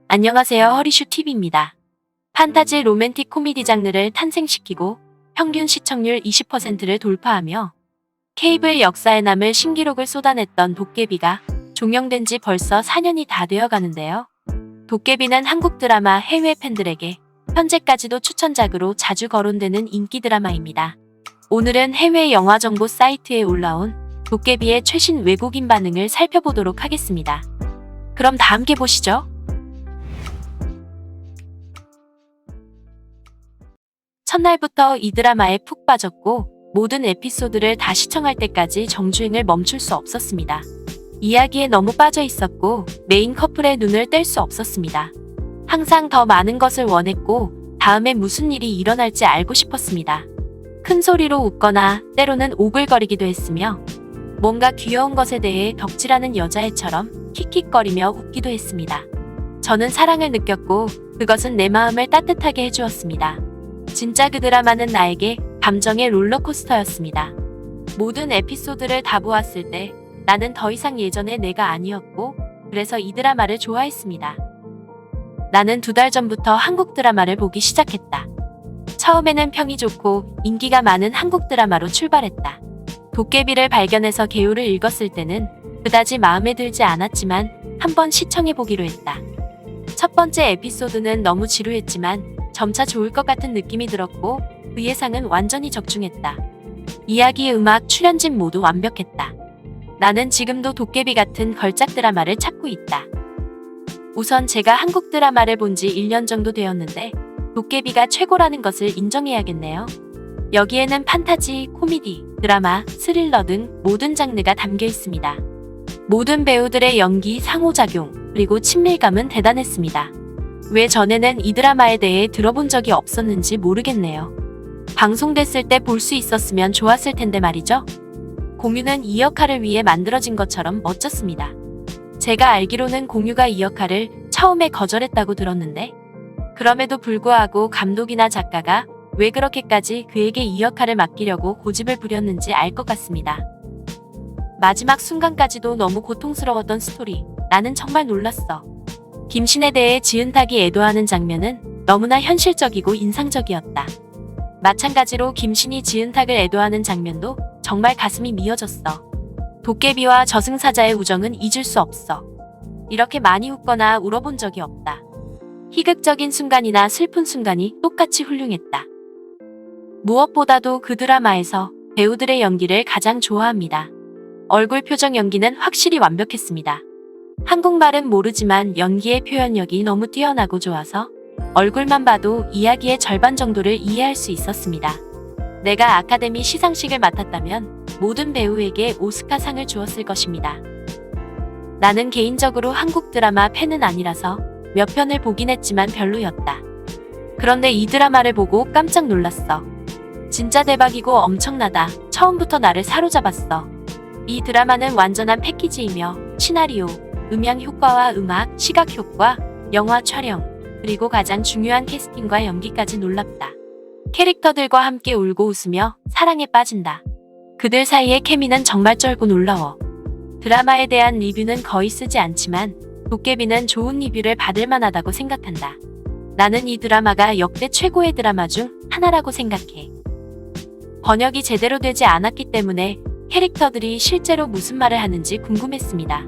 안녕하세요. 허리슈TV입니다. 판타지 로맨틱 코미디 장르를 탄생시키고 평균 시청률 20%를 돌파하며 케이블 역사에 남을 신기록을 쏟아냈던 도깨비가 종영된 지 벌써 4년이 다 되어 가는데요. 도깨비는 한국 드라마 해외 팬들에게 현재까지도 추천작으로 자주 거론되는 인기 드라마입니다. 오늘은 해외 영화 정보 사이트에 올라온 도깨비의 최신 외국인 반응을 살펴보도록 하겠습니다. 그럼 다 함께 보시죠. 첫날부터 이 드라마에 푹 빠졌고 모든 에피소드를 다 시청할 때까지 정주행을 멈출 수 없었습니다. 이야기에 너무 빠져 있었고 메인 커플의 눈을 뗄 수 없었습니다. 항상 더 많은 것을 원했고 다음에 무슨 일이 일어날지 알고 싶었습니다. 큰 소리로 웃거나 때로는 오글거리기도 했으며 뭔가 귀여운 것에 대해 덕질하는 여자애처럼 킥킥거리며 웃기도 했습니다. 저는 사랑을 느꼈고 그것은 내 마음을 따뜻하게 해주었습니다. 진짜 그 드라마는 나에게 감정의 롤러코스터였습니다. 모든 에피소드를 다 보았을 때 나는 더 이상 예전의 내가 아니었고 그래서 이 드라마를 좋아했습니다. 나는 2달 전부터 한국 드라마를 보기 시작했다. 처음에는 평이 좋고 인기가 많은 한국 드라마로 출발했다. 도깨비를 발견해서 개요를 읽었을 때는 그다지 마음에 들지 않았지만 한번 시청해보기로 했다. 첫 번째 에피소드는 너무 지루했지만 점차 좋을 것 같은 느낌이 들었고 그 예상은 완전히 적중했다. 이야기, 음악, 출연진 모두 완벽했다. 나는 지금도 도깨비 같은 걸작 드라마를 찾고 있다. 우선 제가 한국 드라마를 본 지 1년 정도 되었는데 도깨비가 최고라는 것을 인정해야겠네요. 여기에는 판타지, 코미디, 드라마, 스릴러 등 모든 장르가 담겨 있습니다. 모든 배우들의 연기, 상호작용, 그리고 친밀감은 대단했습니다. 왜 전에는 이 드라마에 대해 들어본 적이 없었는지 모르겠네요. 방송됐을 때 볼 수 있었으면 좋았을 텐데 말이죠. 공유는 이 역할을 위해 만들어진 것처럼 멋졌습니다. 제가 알기로는 공유가 이 역할을 처음에 거절했다고 들었는데 그럼에도 불구하고 감독이나 작가가 왜 그렇게까지 그에게 이 역할을 맡기려고 고집을 부렸는지 알 것 같습니다. 마지막 순간까지도 너무 고통스러웠던 스토리. 나는 정말 놀랐어. 김신에 대해 지은탁이 애도하는 장면은 너무나 현실적이고 인상적이었다. 마찬가지로 김신이 지은탁을 애도하는 장면도 정말 가슴이 미어졌어. 도깨비와 저승사자의 우정은 잊을 수 없어. 이렇게 많이 웃거나 울어본 적이 없다. 희극적인 순간이나 슬픈 순간이 똑같이 훌륭했다. 무엇보다도 그 드라마에서 배우들의 연기를 가장 좋아합니다. 얼굴 표정 연기는 확실히 완벽했습니다. 한국말은 모르지만 연기의 표현력이 너무 뛰어나고 좋아서 얼굴만 봐도 이야기의 절반 정도를 이해할 수 있었습니다. 내가 아카데미 시상식을 맡았다면 모든 배우에게 오스카상을 주었을 것입니다. 나는 개인적으로 한국 드라마 팬은 아니라서 몇 편을 보긴 했지만 별로였다. 그런데 이 드라마를 보고 깜짝 놀랐어. 진짜 대박이고 엄청나다. 처음부터 나를 사로잡았어. 이 드라마는 완전한 패키지이며 시나리오, 음향 효과와 음악, 시각 효과, 영화 촬영, 그리고 가장 중요한 캐스팅과 연기까지 놀랍다. 캐릭터들과 함께 울고 웃으며 사랑에 빠진다. 그들 사이의 케미는 정말 쩔고 놀라워. 드라마에 대한 리뷰는 거의 쓰지 않지만 도깨비는 좋은 리뷰를 받을 만하다고 생각한다. 나는 이 드라마가 역대 최고의 드라마 중 하나라고 생각해. 번역이 제대로 되지 않았기 때문에 캐릭터들이 실제로 무슨 말을 하는지 궁금했습니다.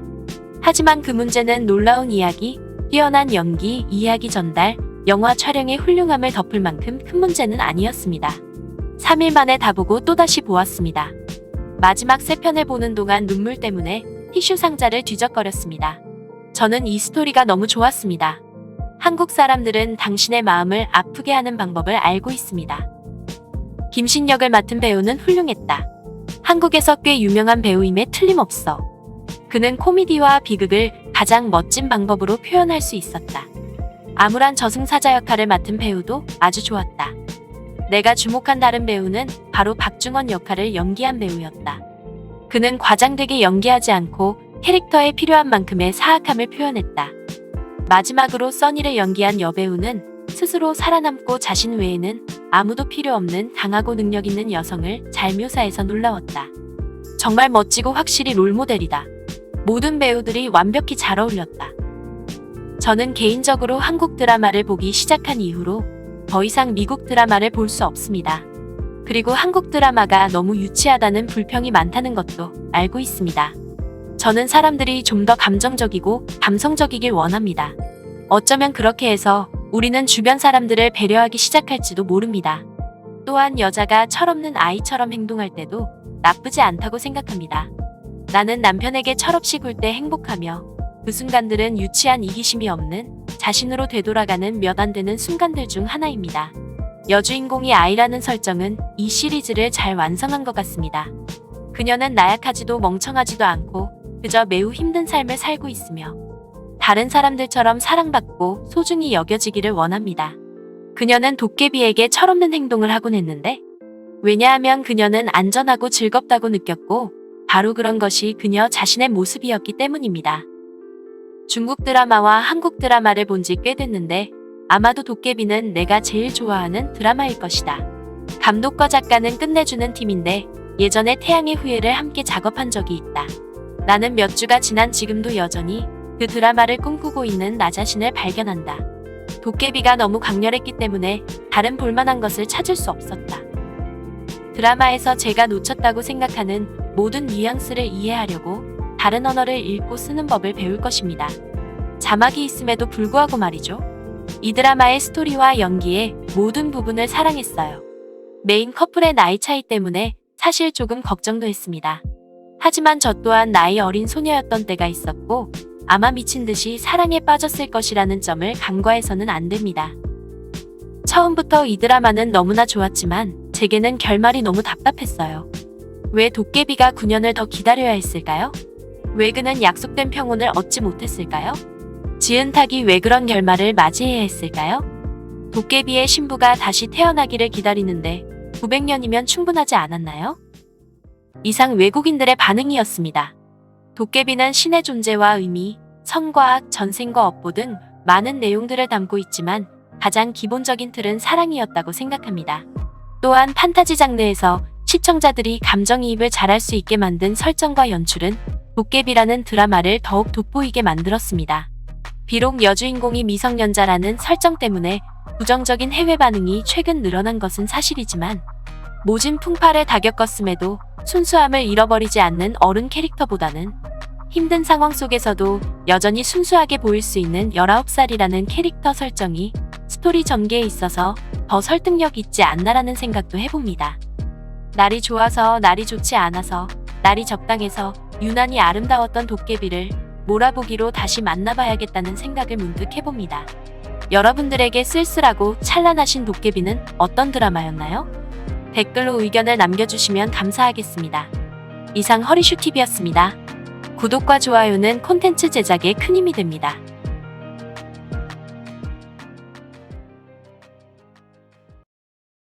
하지만 그 문제는 놀라운 이야기, 뛰어난 연기, 이야기 전달, 영화 촬영의 훌륭함을 덮을 만큼 큰 문제는 아니었습니다. 3일 만에 다 보고 또다시 보았습니다. 마지막 3편을 보는 동안 눈물 때문에 티슈 상자를 뒤적거렸습니다. 저는 이 스토리가 너무 좋았습니다. 한국 사람들은 당신의 마음을 아프게 하는 방법을 알고 있습니다. 김신 역을 맡은 배우는 훌륭했다. 한국에서 꽤 유명한 배우임에 틀림없어. 그는 코미디와 비극을 가장 멋진 방법으로 표현할 수 있었다. 암울한 저승사자 역할을 맡은 배우도 아주 좋았다. 내가 주목한 다른 배우는 바로 박중원 역할을 연기한 배우였다. 그는 과장되게 연기하지 않고 캐릭터에 필요한 만큼의 사악함을 표현했다. 마지막으로 써니를 연기한 여배우는 스스로 살아남고 자신 외에는 아무도 필요 없는 강하고 능력 있는 여성을 잘 묘사해서 놀라웠다. 정말 멋지고 확실히 롤모델이다. 모든 배우들이 완벽히 잘 어울렸다. 저는 개인적으로 한국 드라마를 보기 시작한 이후로 더 이상 미국 드라마를 볼 수 없습니다. 그리고 한국 드라마가 너무 유치하다는 불평이 많다는 것도 알고 있습니다. 저는 사람들이 좀 더 감정적이고 감성적이길 원합니다. 어쩌면 그렇게 해서 우리는 주변 사람들을 배려하기 시작할지도 모릅니다. 또한 여자가 철없는 아이처럼 행동할 때도 나쁘지 않다고 생각합니다. 나는 남편에게 철없이 굴 때 행복하며 그 순간들은 유치한 이기심이 없는 자신으로 되돌아가는 몇 안 되는 순간들 중 하나입니다. 여주인공이 아이라는 설정은 이 시리즈를 잘 완성한 것 같습니다. 그녀는 나약하지도 멍청하지도 않고 그저 매우 힘든 삶을 살고 있으며 다른 사람들처럼 사랑받고 소중히 여겨지기를 원합니다. 그녀는 도깨비에게 철없는 행동을 하곤 했는데 왜냐하면 그녀는 안전하고 즐겁다고 느꼈고 바로 그런 것이 그녀 자신의 모습이었기 때문입니다. 중국 드라마와 한국 드라마를 본 지 꽤 됐는데 아마도 도깨비는 내가 제일 좋아하는 드라마일 것이다. 감독과 작가는 끝내주는 팀인데 예전에 태양의 후예를 함께 작업한 적이 있다. 나는 몇 주가 지난 지금도 여전히 그 드라마를 꿈꾸고 있는 나 자신을 발견한다. 도깨비가 너무 강렬했기 때문에 다른 볼만한 것을 찾을 수 없었다. 드라마에서 제가 놓쳤다고 생각하는 모든 뉘앙스를 이해하려고 다른 언어를 읽고 쓰는 법을 배울 것입니다. 자막이 있음에도 불구하고 말이죠. 이 드라마의 스토리와 연기의 모든 부분을 사랑했어요. 메인 커플의 나이 차이 때문에 사실 조금 걱정도 했습니다. 하지만 저 또한 나이 어린 소녀였던 때가 있었고 아마 미친 듯이 사랑에 빠졌을 것이라는 점을 간과해서는 안 됩니다. 처음부터 이 드라마는 너무나 좋았지만 제게는 결말이 너무 답답했어요. 왜 도깨비가 9년을 더 기다려야 했을까요? 왜 그는 약속된 평온을 얻지 못했을까요? 지은탁이 왜 그런 결말을 맞이해야 했을까요? 도깨비의 신부가 다시 태어나기를 기다리는데 900년이면 충분하지 않았나요? 이상 외국인들의 반응이었습니다. 도깨비는 신의 존재와 의미, 성과학, 전생과 업보 등 많은 내용들을 담고 있지만 가장 기본적인 틀은 사랑이었다고 생각합니다. 또한 판타지 장르에서 시청자들이 감정이입을 잘할 수 있게 만든 설정과 연출은 도깨비라는 드라마를 더욱 돋보이게 만들었습니다. 비록 여주인공이 미성년자라는 설정 때문에 부정적인 해외 반응이 최근 늘어난 것은 사실이지만 모진 풍파를 다 겪었음에도 순수함을 잃어버리지 않는 어른 캐릭터보다는 힘든 상황 속에서도 여전히 순수하게 보일 수 있는 19살이라는 캐릭터 설정이 스토리 전개에 있어서 더 설득력 있지 않나라는 생각도 해봅니다. 날이 좋아서 날이 좋지 않아서 날이 적당해서 유난히 아름다웠던 도깨비를 몰아보기로 다시 만나봐야겠다는 생각을 문득 해봅니다. 여러분들에게 쓸쓸하고 찬란하신 도깨비는 어떤 드라마였나요? 댓글로 의견을 남겨주시면 감사하겠습니다. 이상 허리슈TV였습니다. 구독과 좋아요는 콘텐츠 제작에 큰 힘이 됩니다.